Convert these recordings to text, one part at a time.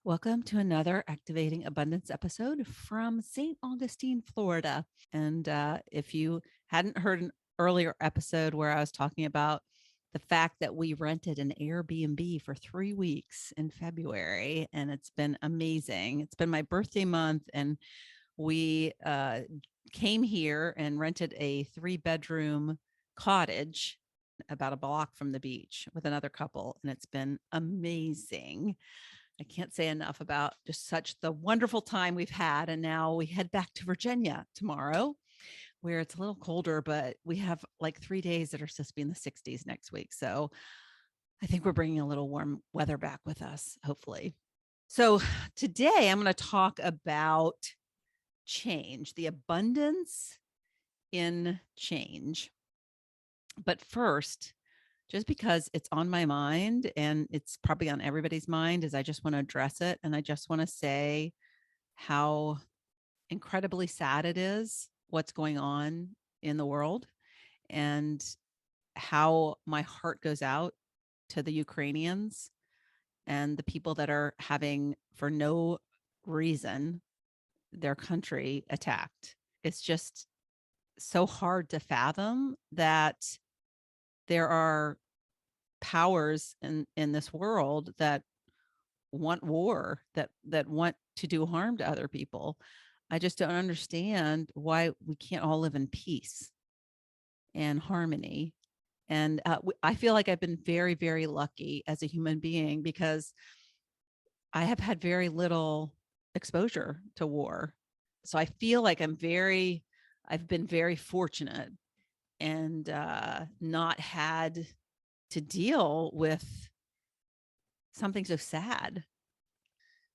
Welcome to another Activating Abundance episode from St. Augustine, Florida. And if you hadn't heard an earlier episode where I was talking about the fact that we rented an Airbnb for 3 weeks in February, and it's been amazing. It's been my birthday month, and we came here and rented a 3-bedroom cottage about a block from the beach with another couple, and it's been amazing. I can't say enough about just such the wonderful time we've had. And now we head back to Virginia tomorrow, where it's a little colder, but we have like 3 days that are supposed to be in the 60s next week. So I think we're bringing a little warm weather back with us, hopefully. So today I'm going to talk about change, the abundance in change. But first, just because it's on my mind and it's probably on everybody's mind, is I just want to address it. And I just want to say how incredibly sad it is what's going on in the world, and how my heart goes out to the Ukrainians and the people that are having, for no reason, their country attacked. It's just so hard to fathom that there are powers in this world that want war, that want to do harm to other people. I just don't understand why we can't all live in peace and harmony. And I feel like I've been very, very lucky as a human being, because I have had very little exposure to war. So I feel like I've been very fortunate, and not had to deal with something so sad.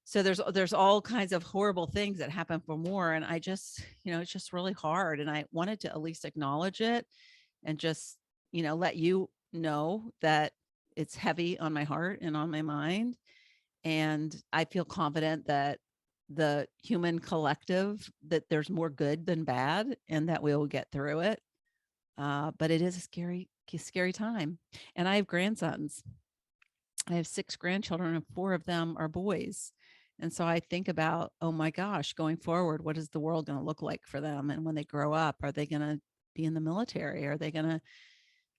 So there's all kinds of horrible things that happen from war, and I just, it's just really hard, and I wanted to at least acknowledge it and just, let you know that it's heavy on my heart and on my mind. And I feel confident that the human collective, that there's more good than bad, and that we will get through it. But it is a scary time. And I have grandsons. I have 6 grandchildren, and 4 of them are boys. And so I think about, oh my gosh, going forward, what is the world going to look like for them? And when they grow up, are they going to be in the military? Are they going to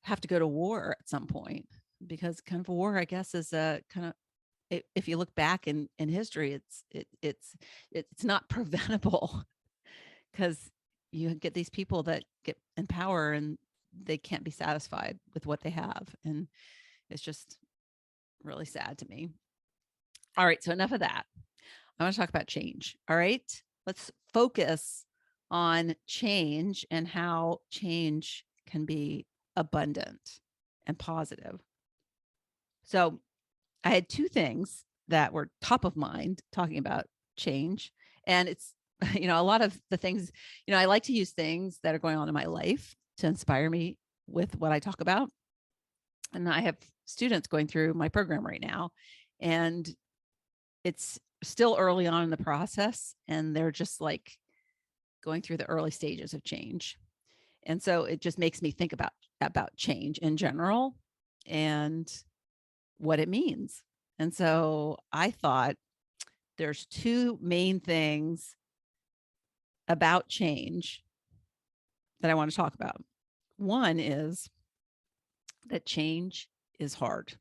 have to go to war at some point? Because kind of war, I guess, is a kind of, if you look back in history, it's not preventable, because you get these people that get in power and they can't be satisfied with what they have. And it's just really sad to me. All right. So enough of that. I want to talk about change. All right. Let's focus on change and how change can be abundant and positive. So I had 2 things that were top of mind talking about change. And it's, a lot of the things, I like to use things that are going on in my life to inspire me with what I talk about. And I have students going through my program right now, and it's still early on in the process, and they're just like going through the early stages of change. And so it just makes me think about change in general and what it means. And so I thought there's 2 main things about change that I want to talk about. One is that change is hard.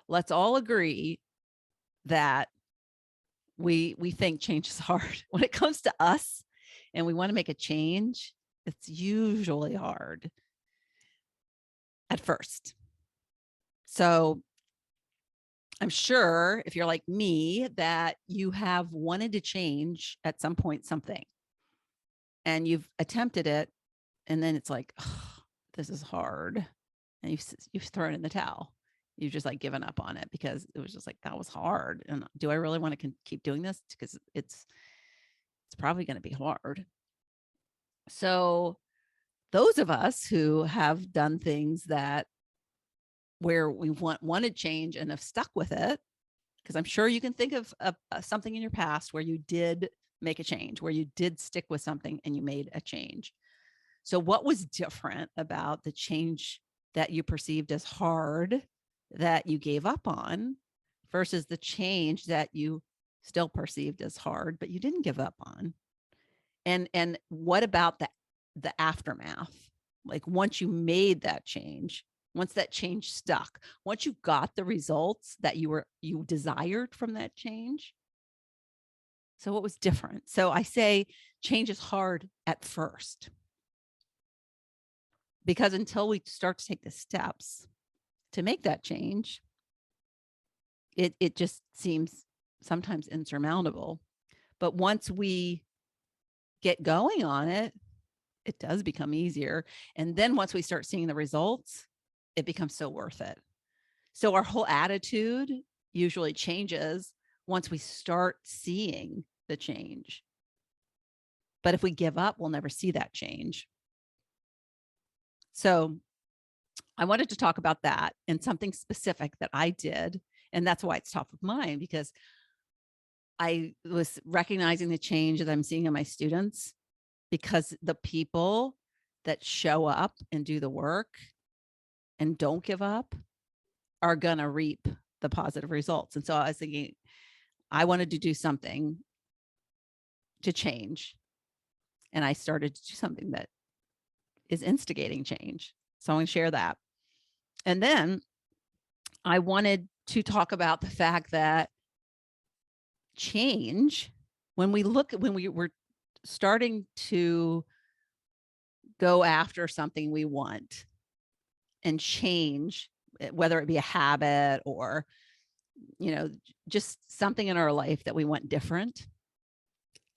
Let's all agree that we think change is hard. When it comes to us and we want to make a change, it's usually hard at first. So I'm sure if you're like me, that you have wanted to change at some point something, and you've attempted it, and then it's like, oh, this is hard, and you've thrown in the towel. You've just like given up on it because it was just like, that was hard. And do I really want to keep doing this? Because it's probably going to be hard. So those of us who have done things that where we wanted change and have stuck with it, because I'm sure you can think of something in your past where you did make a change, where you did stick with something and you made a change. So what was different about the change that you perceived as hard that you gave up on versus the change that you still perceived as hard, but you didn't give up on. And what about the aftermath? Like once you made that change, once that change stuck, once you got the results that you desired from that change. So what was different? So I say change is hard at first, because until we start to take the steps to make that change, it just seems sometimes insurmountable. But once we get going on it, it does become easier. And then once we start seeing the results, it becomes so worth it. So our whole attitude usually changes once we start seeing the change. But if we give up, we'll never see that change. So I wanted to talk about that and something specific that I did. And that's why it's top of mind, because I was recognizing the change that I'm seeing in my students, because the people that show up and do the work and don't give up are going to reap the positive results. And so I was thinking, I wanted to do something to change. And I started to do something that is instigating change. So I'm going to share that. And then I wanted to talk about the fact that change, when we were starting to go after something we want and change, whether it be a habit or, just something in our life that we want different.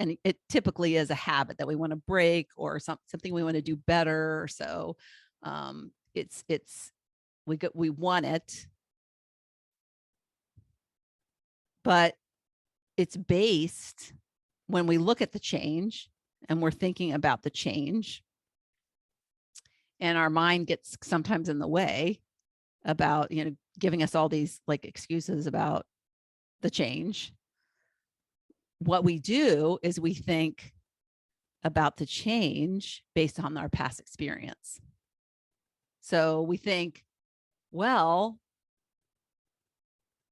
And it typically is a habit that we want to break, or something we want to do better. So we want it, but it's based, when we look at the change and we're thinking about the change, and our mind gets sometimes in the way about, giving us all these like excuses about the change. What we do is we think about the change based on our past experience. So we think, well,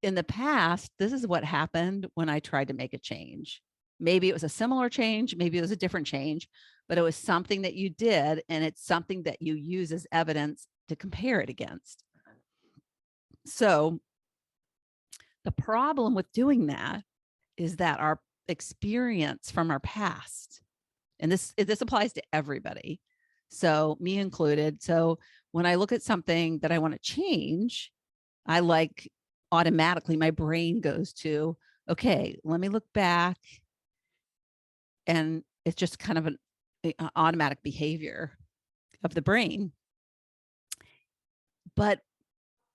in the past, this is what happened when I tried to make a change. Maybe it was a similar change, maybe it was a different change, but it was something that you did, and it's something that you use as evidence to compare it against. So the problem with doing that is that our experience from our past, and this applies to everybody, so me included. So when I look at something that I want to change, I like automatically my brain goes to, okay, let me look back. And it's just kind of an automatic behavior of the brain. But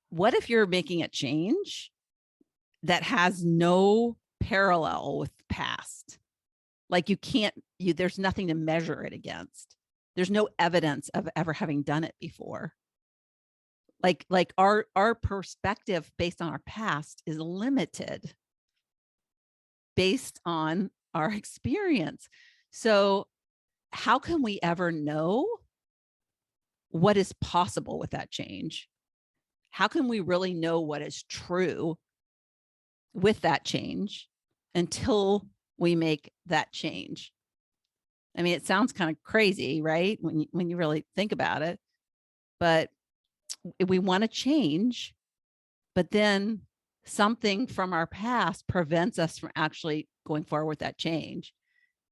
what if you're making a change that has no parallel with the past? Like there's nothing to measure it against. There's no evidence of ever having done it before. Like our perspective based on our past is limited based on our experience. So how can we ever know what is possible with that change? How can we really know what is true with that change until we make that change? I mean, it sounds kind of crazy, right? When you really think about it, but we want to change, but then something from our past prevents us from actually going forward with that change,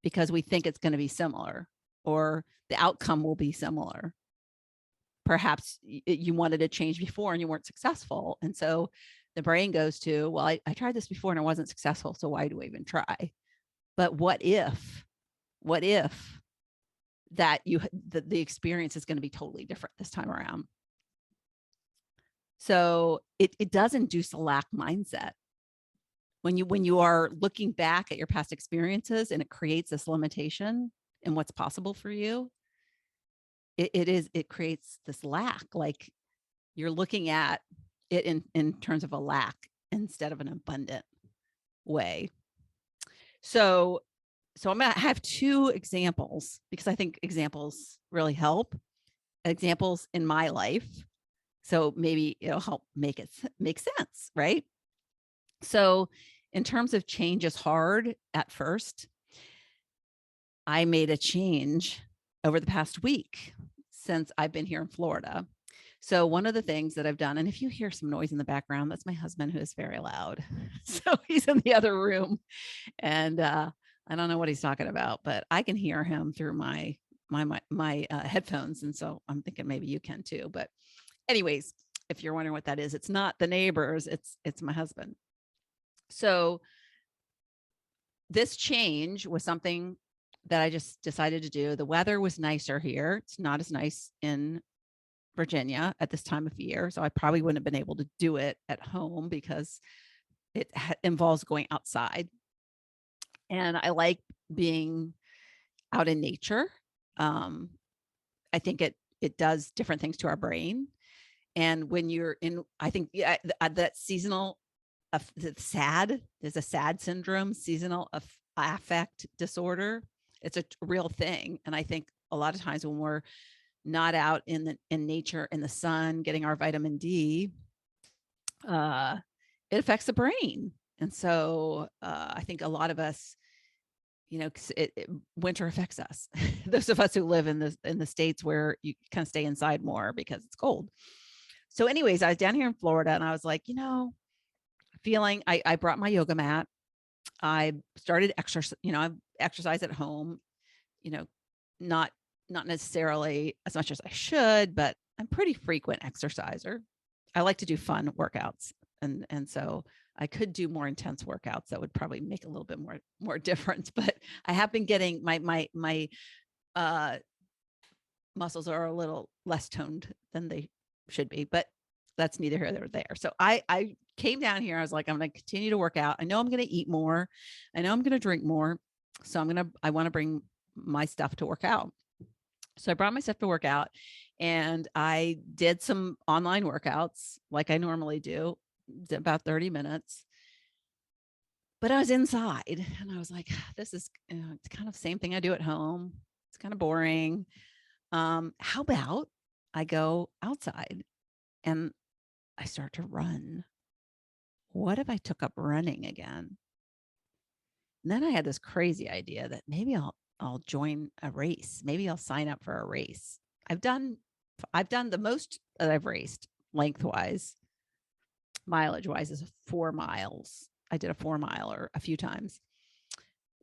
because we think it's going to be similar, or the outcome will be similar. Perhaps you wanted to change before and you weren't successful. And so the brain goes to, well, I tried this before and I wasn't successful, so why do I even try? But what if that the experience is going to be totally different this time around? So it does induce a lack mindset. When you are looking back at your past experiences and it creates this limitation in what's possible for you, it creates this lack. Like you're looking at it in terms of a lack instead of an abundant way. So I'm going to have two examples, because I think examples really help. Examples in my life. So maybe it'll help make sense, right? So in terms of change is hard at first. I made a change over the past week since I've been here in Florida. So one of the things that I've done, and if you hear some noise in the background, that's my husband who is very loud. So he's in the other room, and I don't know what he's talking about, but I can hear him through my headphones, and so I'm thinking maybe you can too. But anyways, if you're wondering what that is, it's not the neighbors, it's my husband. So this change was something that I just decided to do. The weather was nicer here. It's not as nice in Virginia at this time of year, so I probably wouldn't have been able to do it at home because it involves going outside. And I like being out in nature. I think it does different things to our brain. And when you're in, I think that seasonal, there's a SAD syndrome, seasonal affect disorder. It's a real thing. And I think a lot of times when we're not out in nature, in the sun, getting our vitamin D, it affects the brain. And so I think a lot of us, winter affects us. Those of us who live in the States where you kind of stay inside more because it's cold. So anyways, I was down here in Florida and I was like, feeling, I brought my yoga mat. I started exercise, I exercise at home, not necessarily as much as I should, but I'm pretty frequent exerciser. I like to do fun workouts. And so I could do more intense workouts that would probably make a little bit more difference, but I have been getting my muscles are a little less toned than they should be, but that's neither here nor there. So I came down here. I was like, I'm going to continue to work out. I know I'm going to eat more. I know I'm going to drink more. So I want to bring my stuff to work out. So I brought my stuff to work out and I did some online workouts like I normally do, about 30 minutes. But I was inside and I was like, this is it's kind of the same thing I do at home. It's kind of boring. How about I go outside and I start to run? What if I took up running again? And then I had this crazy idea that maybe I'll join a race. Maybe I'll sign up for a race. I've done the most that I've raced lengthwise, mileage wise, is 4 miles. I did a 4 miler a few times,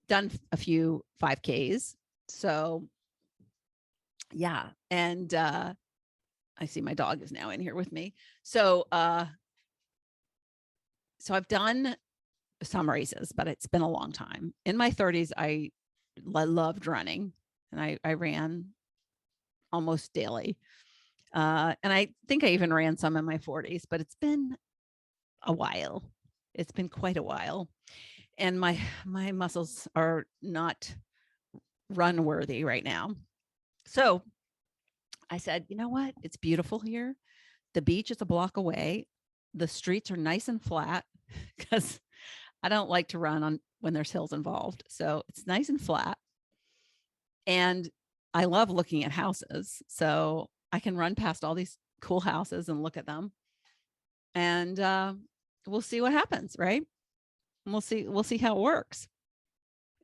done a few 5Ks. So yeah. And I see my dog is now in here with me. So I've done some races, but it's been a long time. In my 30s, I loved running and I ran almost daily. And I think I even ran some in my 40s, but it's been a while. It's been quite a while. And my muscles are not run worthy right now. So I said, you know what? It's beautiful here. The beach is a block away. The streets are nice and flat because I don't like to run on when there's hills involved. So it's nice and flat. And I love looking at houses. So I can run past all these cool houses and look at them. And we'll see what happens, right? And we'll see how it works.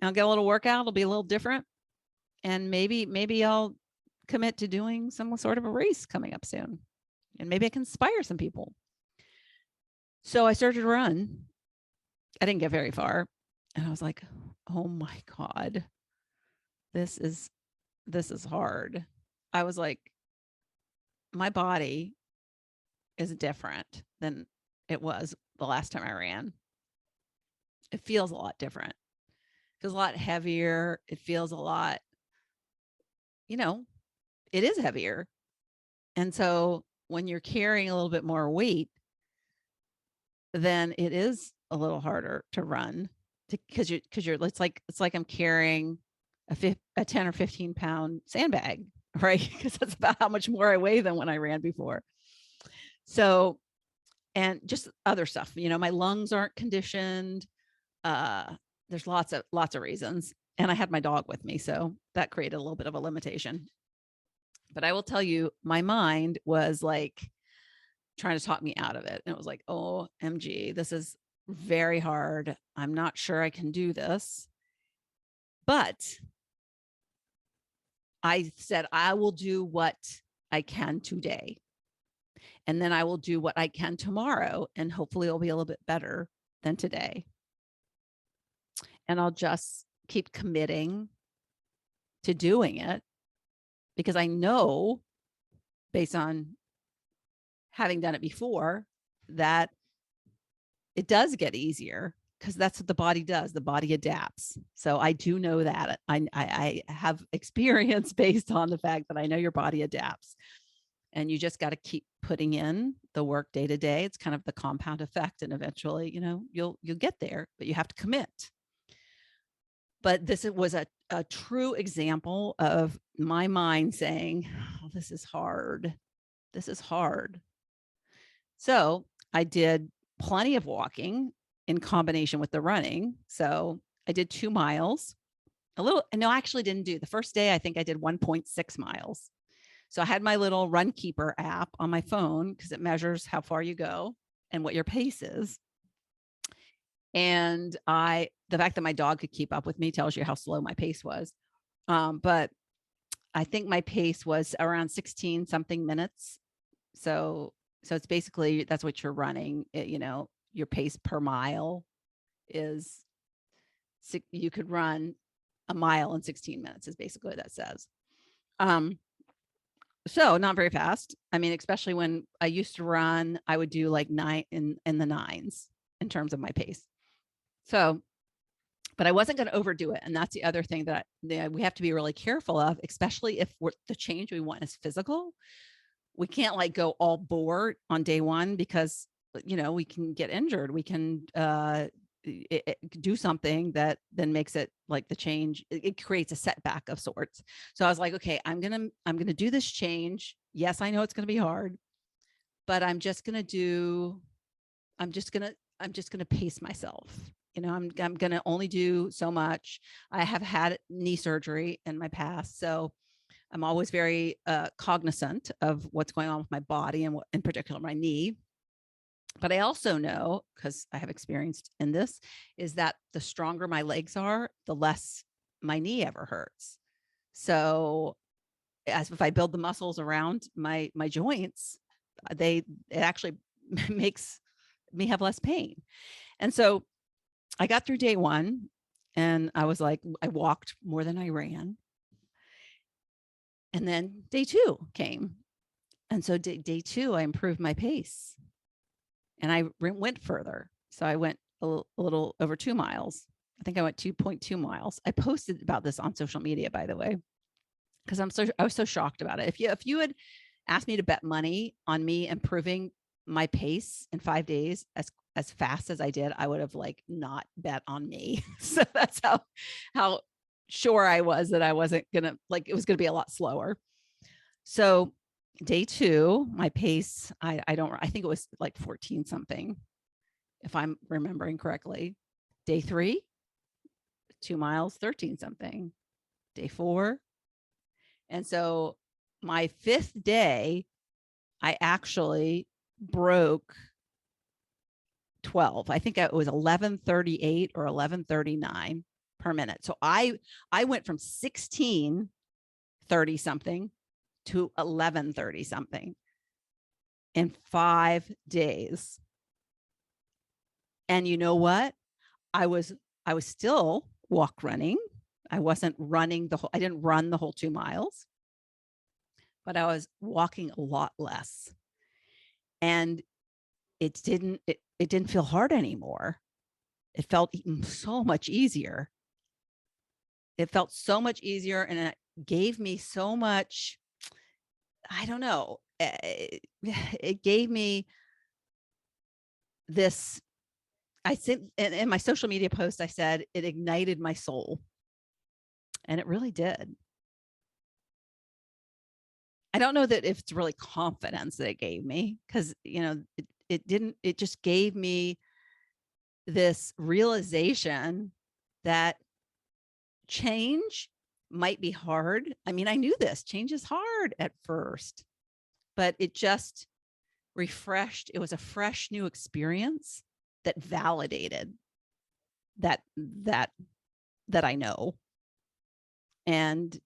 And I'll get a little workout. It'll be a little different. And maybe I'll commit to doing some sort of a race coming up soon. And maybe I can inspire some people. So I started to run. I didn't get very far. And I was like, oh my God, this is hard. I was like, my body is different than it was the last time I ran. It feels a lot different. It feels a lot heavier. It feels a lot, it is heavier. And so when you're carrying a little bit more weight, then it is a little harder to run because you're it's like I'm carrying a 10 or 15 pound sandbag, right? Because that's about how much more I weigh than when I ran before. So, and just other stuff, my lungs aren't conditioned. There's lots of reasons. And I had my dog with me, so that created a little bit of a limitation. But I will tell you, my mind was like trying to talk me out of it. And it was like, OMG, this is very hard. I'm not sure I can do this. But I said, I will do what I can today. And then I will do what I can tomorrow. And hopefully it'll be a little bit better than today. And I'll just keep committing to doing it because I know, based on having done it before, that it does get easier because that's what the body does. The body adapts. So I do know that. I have experience based on the fact that I know your body adapts. And you just got to keep putting in the work day to day. It's kind of the compound effect. And eventually, you'll get there, but you have to commit. But this was a true example of my mind saying, oh, this is hard. This is hard. So I did plenty of walking in combination with the running. So I did 2 miles, no, I actually didn't do the first day. I think I did 1.6 miles. So I had my little Runkeeper app on my phone because it measures how far you go and what your pace is. And the fact that my dog could keep up with me tells you how slow my pace was. But I think my pace was around 16 something minutes. So it's basically, that's what you're running. Your pace per mile is, you could run a mile in 16 minutes is basically what that says. So not very fast. I mean, especially when I used to run, I would do like 9 in the 9s in terms of my pace. So, but I wasn't going to overdo it. And that's the other thing that we have to be really careful of, especially if the change we want is physical. We can't like go all bore on day one because, we can get injured. We can do something that then makes it like the change. It creates a setback of sorts. So I was like, okay, I'm going to do this change. Yes, I know it's going to be hard, but I'm just going to pace myself. I'm going to only do so much. I have had knee surgery in my past. So I'm always very cognizant of what's going on with my body and in particular my knee. But I also know, because I have experienced in this, is that the stronger my legs are, the less my knee ever hurts. So as if I build the muscles around my joints, it actually makes me have less pain. And so I got through day one and I was like, I walked more than I ran. And then day 2 came. And so day 2, I improved my pace and I went further. So I went a little over 2 miles. I think I went 2.2 miles. I posted about this on social media, by the way, because I was so shocked about it. If you had asked me to bet money on me improving my pace in 5 days as fast as I did, I would have like not bet on me. So that's how sure I was that I wasn't gonna, like, it was gonna be a lot slower. So day 2, my pace, I think it was like 14 something, if I'm remembering correctly. Day 3, 2 miles, 13 something. Day 4. And so my 5th day, I actually broke 12. I think it was 11:38 or 11:39 per minute. So I went from 16:30 something to 11:30 something in 5 days. And you know what? I was still walk running. I wasn't running I didn't run the whole 2 miles, but I was walking a lot less. And it didn't feel hard anymore. It felt so much easier. It felt so much easier and it gave me so much, I don't know, it gave me this, I think in my social media post, I said it ignited my soul. And it really did. I don't know that if it's really confidence that it gave me, because, it just gave me this realization that change might be hard. I mean, I knew this change is hard at first, but it just refreshed. It was a fresh new experience. that validated that I know. And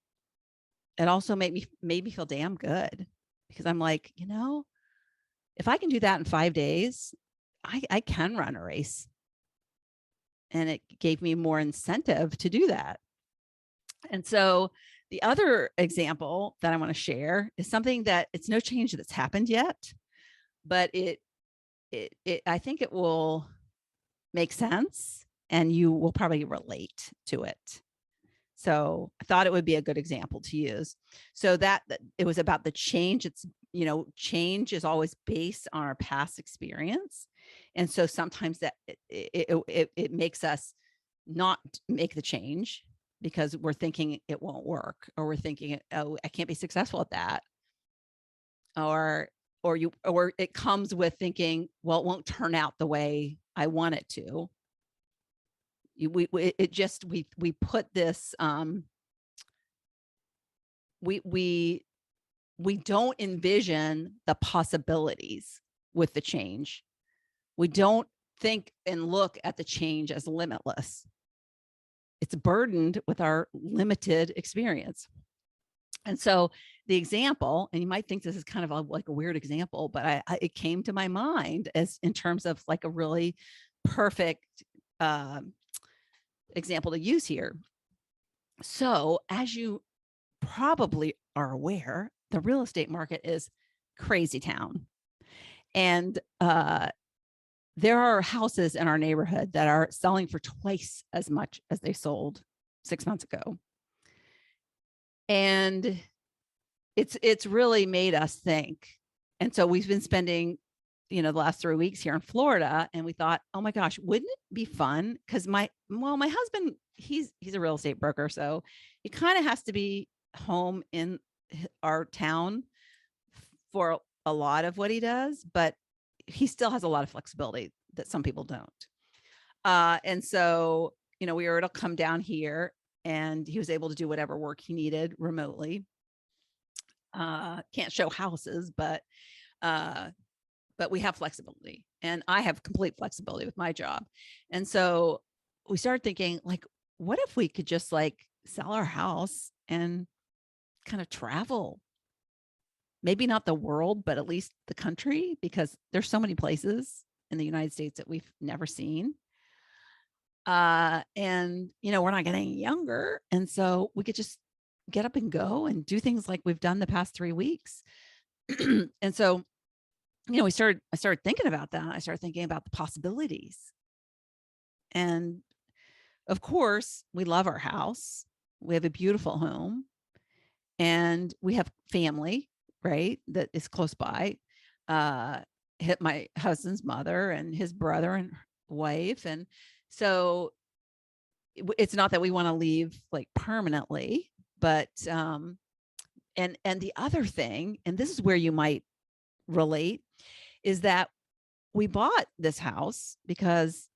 it also made me feel damn good, because I'm like, if I can do that in 5 days, I can run a race. And it gave me more incentive to do that. And so the other example that I want to share is something that it's no change that's happened yet, but I think it will make sense and you will probably relate to it. So I thought it would be a good example to use. So that it was about the change. It's, change is always based on our past experience. And so sometimes that it makes us not make the change because we're thinking it won't work, or we're thinking, oh, I can't be successful at that. Or it comes with thinking, well, it won't turn out the way I want it to. We put this, we don't envision the possibilities with the change. We don't think and look at the change as limitless. It's burdened with our limited experience. And so the example, and you might think this is kind of like a weird example, but it came to my mind as in terms of like a really perfect example to use here. So as you probably are aware, the real estate market is crazy town. And there are houses in our neighborhood that are selling for twice as much as they sold 6 months ago. And it's really made us think. And so we've been spending, the last 3 weeks here in Florida, and we thought, oh my gosh, wouldn't it be fun? Because my husband, he's a real estate broker, so he kind of has to be home in our town for a lot of what he does, but he still has a lot of flexibility that some people don't. And so, we were able to come down here, and he was able to do whatever work he needed remotely. Can't show houses, but we have flexibility, and I have complete flexibility with my job. And so we started thinking, like, what if we could just like sell our house and kind of travel? Maybe not the world, but at least the country, because there's so many places in the United States that we've never seen. And, we're not getting younger. And so we could just get up and go and do things like we've done the past 3 weeks. And so, I started thinking about that. I started thinking about the possibilities. And of course, we love our house. We have a beautiful home, and we have family, right, that is close by. Hit my husband's mother and his brother and wife. And so it's not that we want to leave like permanently, but and the other thing, and this is where you might relate, is that we bought this house because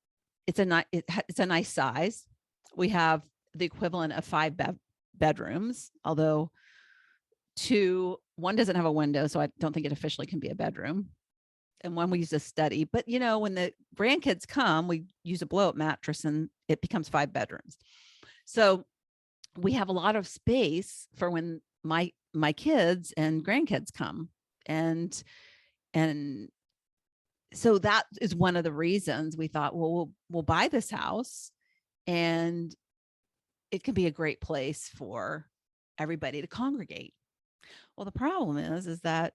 it's a nice size. We have the equivalent of 5 bedrooms, although one doesn't have a window, so I don't think it officially can be a bedroom. And one we use a study. But when the grandkids come, we use a blow-up mattress and it becomes 5 bedrooms. So we have a lot of space for when my kids and grandkids come. And so that is one of the reasons we thought, well, we'll buy this house, and it can be a great place for everybody to congregate. Well, the problem is that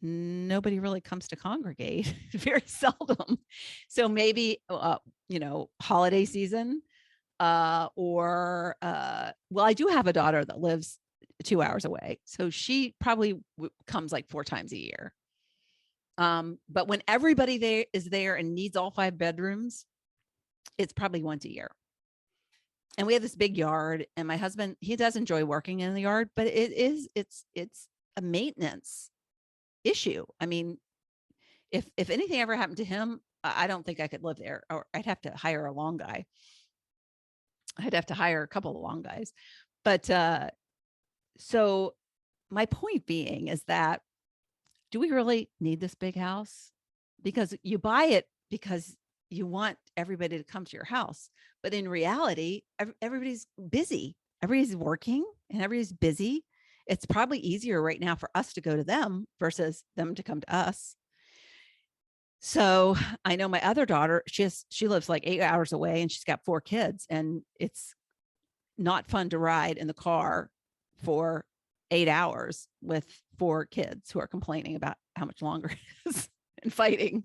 nobody really comes to congregate very seldom. So maybe, holiday season, or, well, I do have a daughter that lives 2 hours away. So she probably comes like 4 times a year. But when everybody there is there and needs all 5 bedrooms, it's probably once a year. And we have this big yard, and my husband, he does enjoy working in the yard, but it's a maintenance issue. I mean, if anything ever happened to him, I don't think I could live there, or I'd have to hire a lawn guy. I'd have to hire a couple of lawn guys. But so my point being is that, do we really need this big house? Because you buy it because you want everybody to come to your house. But in reality, everybody's busy. Everybody's working and everybody's busy. It's probably easier right now for us to go to them versus them to come to us. So I know my other daughter, she lives like 8 hours away and she's got 4 kids, and it's not fun to ride in the car for 8 hours with 4 kids who are complaining about how much longer it is and fighting.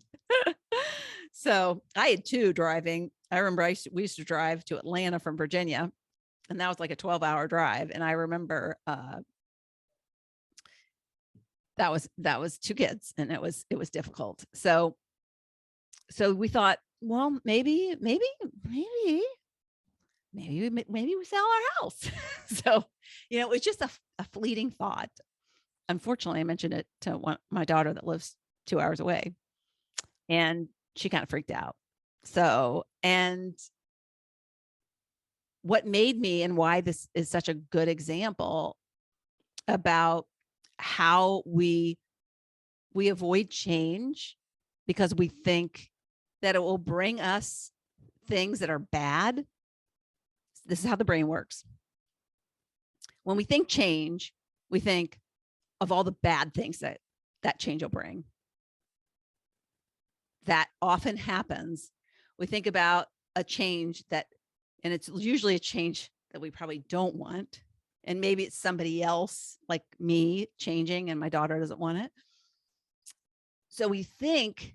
So I had 2 driving. I remember we used to drive to Atlanta from Virginia, and that was like a 12-hour drive. And I remember that was 2 kids, and it was difficult. So we thought, well, maybe we sell our house. So, it was just a fleeting thought. Unfortunately, I mentioned it to my daughter that lives 2 hours away, and she kind of freaked out. So, and what made me, and why this is such a good example about how we avoid change because we think that it will bring us things that are bad. This is how the brain works. When we think change, we think of all the bad things that change will bring. That often happens. We think about a change and it's usually a change that we probably don't want. And maybe it's somebody else like me changing and my daughter doesn't want it. So we think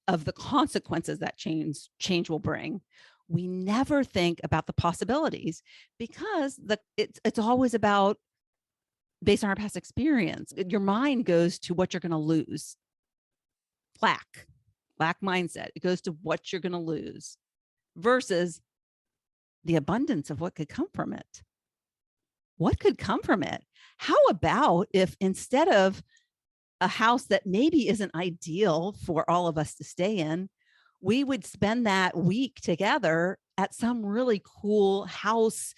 of the consequences that change will bring. We never think about the possibilities because it's always about based on our past experience. Your mind goes to what you're going to lose. Lack mindset. It goes to what you're going to lose versus the abundance of what could come from it. What could come from it? How about if instead of a house that maybe isn't ideal for all of us to stay in, we would spend that week together at some really cool house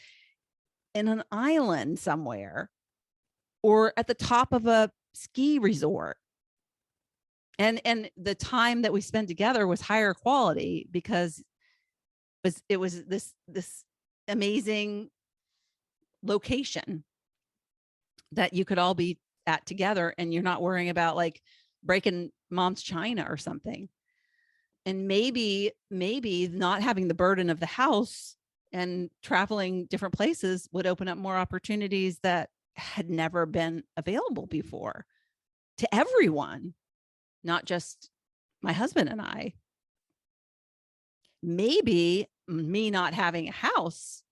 in an island somewhere or at the top of a ski resort. And the time that we spent together was higher quality because it was this amazing location that you could all be at together, and you're not worrying about like breaking mom's china or something. And maybe not having the burden of the house and traveling different places would open up more opportunities that had never been available before to everyone, not just my husband and I. Maybe me not having a house,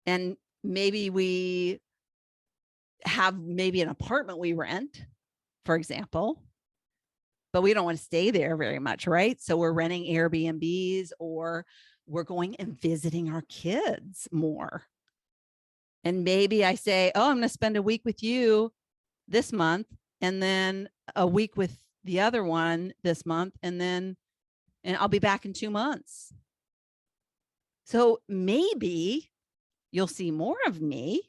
and maybe we have an apartment we rent, for example, but we don't want to stay there very much, right? So we're renting Airbnbs, or we're going and visiting our kids more. And maybe I say, oh, I'm going to spend a week with you this month, and then a week with the other one this month, and I'll be back in 2 months. So maybe you'll see more of me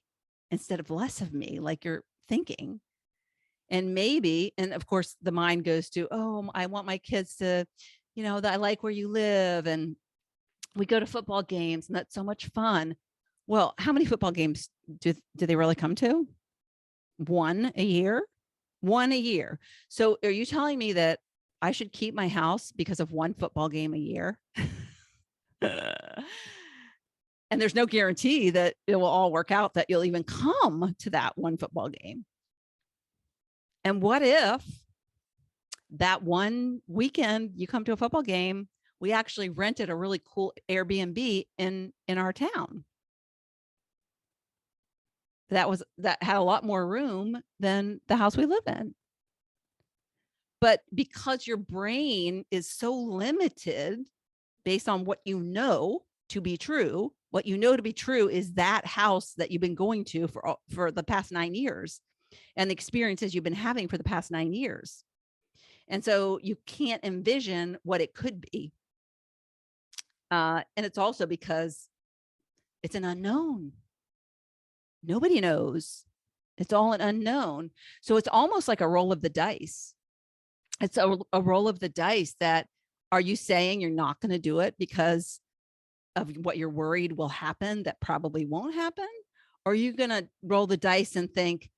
instead of less of me, like you're thinking. And maybe, and of course the mind goes to, oh, I want my kids to, that I like where you live, and we go to football games, and that's so much fun. Well, how many football games do they really come to? 1 a year? 1 a year. So are you telling me that I should keep my house because of 1 football game a year? And there's no guarantee that it will all work out, that you'll even come to that 1 football game. And what if that one weekend you come to a football game, we actually rented a really cool Airbnb in our town that had a lot more room than the house we live in. But because your brain is so limited based on what you know to be true, what you know to be true is that house that you've been going to for the past 9 years, and the experiences you've been having for the past 9 years. And so you can't envision what it could be. And it's also because it's an unknown. Nobody knows. It's all an unknown. So it's almost like a roll of the dice. It's a roll of the dice that Are you saying you're not going to do it because of what you're worried will happen that probably won't happen? Or are you going to roll the dice and think,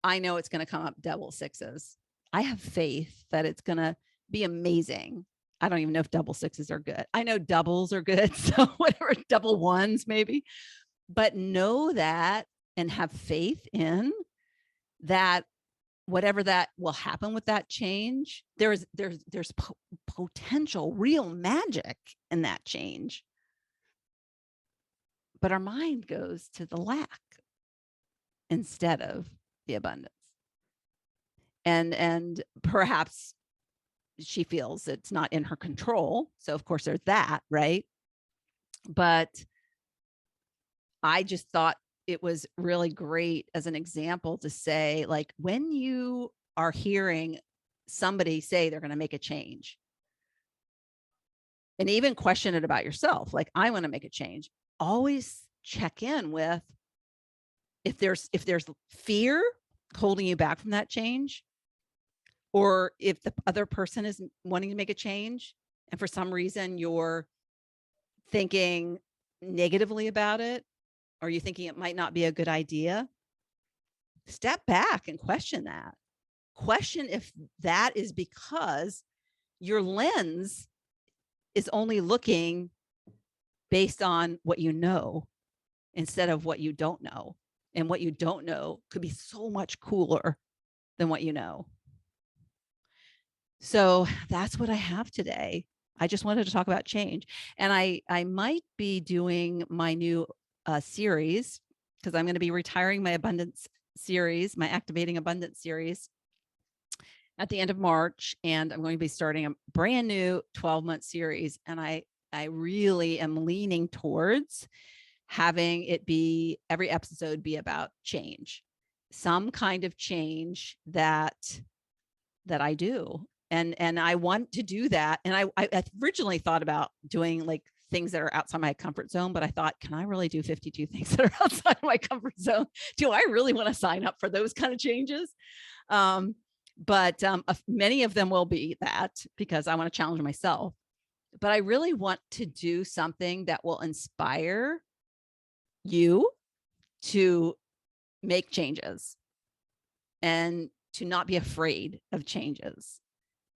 I know it's going to come up double sixes. I have faith that it's going to be amazing. I don't even know if double sixes are good. I know doubles are good. So whatever, double ones maybe, but know that and have faith in that whatever that will happen with that change, there's potential, real magic in that change. But our mind goes to the lack instead of the abundance. And perhaps she feels it's not in her control. So of course there's that, right? But I just thought it was really great as an example to say, like, when you are hearing somebody say they're going to make a change, and even question it about yourself, like, I want to make a change, always check in with if there's fear holding you back from that change, or if the other person is wanting to make a change and for some reason you're thinking negatively about it, or you thinking it might not be a good idea, step back and question that. Question if that is because your lens is only looking based on what you know instead of what you don't know. And what you don't know could be so much cooler than what you know. So that's what I have today. I just wanted to talk about change. And I might be doing my new series, because I'm going to be retiring my abundance series, my activating abundance series at the end of March. And I'm going to be starting a brand new 12-month series. And I really am leaning towards having it be, every episode be about change, some kind of change that I do. And I want to do that. And I originally thought about doing like things that are outside my comfort zone, but I thought, can I really do 52 things that are outside my comfort zone? Do I really want to sign up for those kind of changes? But many of them will be that, because I want to challenge myself. But I really want to do something that will inspire you to make changes and to not be afraid of changes.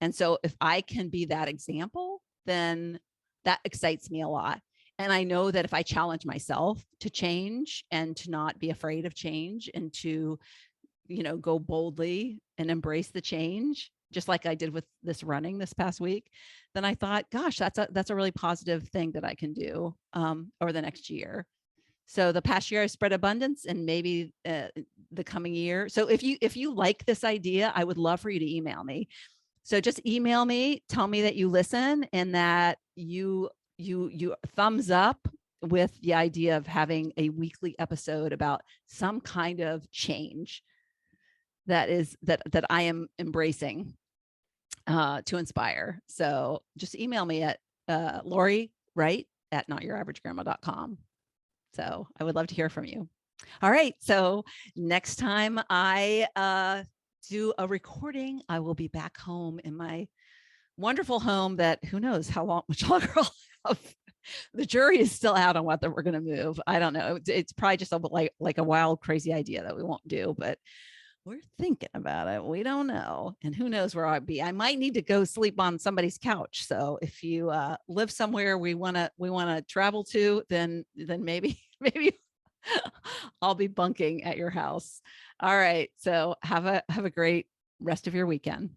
And so if I can be that example, then that excites me a lot. And I know that if I challenge myself to change and to not be afraid of change and to, go boldly and embrace the change, just like I did with this running this past week, then I thought, gosh, that's a really positive thing that I can do over the next year. So the past year I spread abundance, and maybe the coming year. So if you like this idea, I would love for you to email me. So just email me, tell me that you listen and that you thumbs up with the idea of having a weekly episode about some kind of change that I am embracing to inspire. So just email me at Lori Wright at notyouraverage-grandma.com. So I would love to hear from you. All right. So next time I do a recording, I will be back home in my wonderful home that who knows much longer I'll have. The jury is still out on whether we're going to move. I don't know. It's probably just like a wild, crazy idea that we won't do, but we're thinking about it. We don't know. And who knows where I'll be. I might need to go sleep on somebody's couch. So if you live somewhere we want to travel to, then maybe I'll be bunking at your house. All right. So have a great rest of your weekend.